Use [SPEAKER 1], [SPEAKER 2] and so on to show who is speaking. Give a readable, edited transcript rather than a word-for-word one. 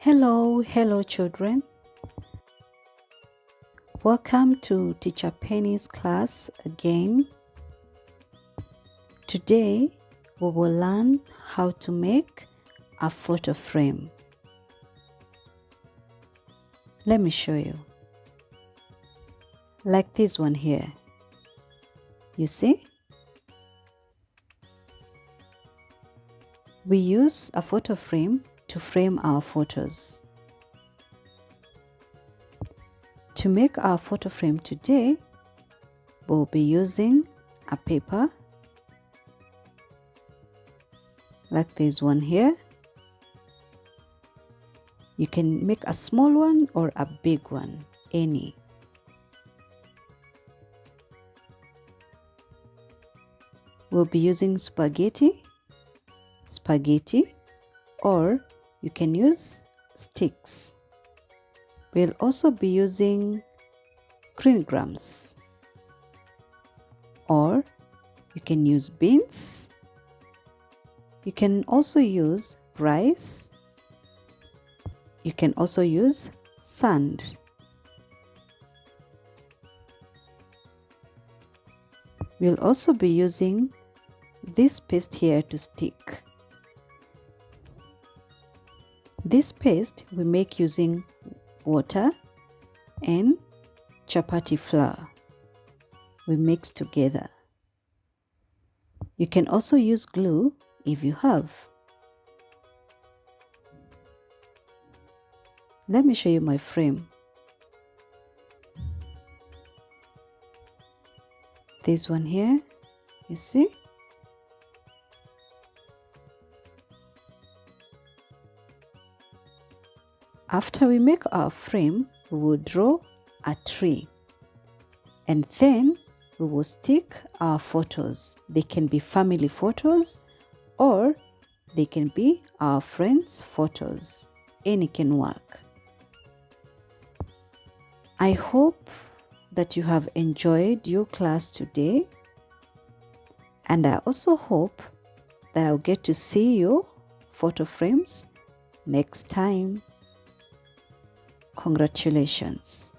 [SPEAKER 1] Hello children. Welcome to Teacher Penny's class again. Today we will learn how to make a photo frame. Let me show you. Like this one here. You see? We use a photo frame to frame our photos. To make our photo frame today, we'll be using a paper like this one here. You can make a small one or a big one, any. We'll be using spaghetti, or you can use sticks. We'll also be using green grams, or you can use beans. You can also use rice. You can also use sand. We'll also be using this paste here to stick. This paste we make using water and chapati flour. We mix together. You can also use glue if you have. Let me show you my frame. This one here, you see? After we make our frame, we will draw a tree, and then we will stick our photos. They can be family photos or they can be our friends' photos. Any can work. I hope that you have enjoyed your class today, and I also hope that I'll get to see your photo frames next time. Congratulations.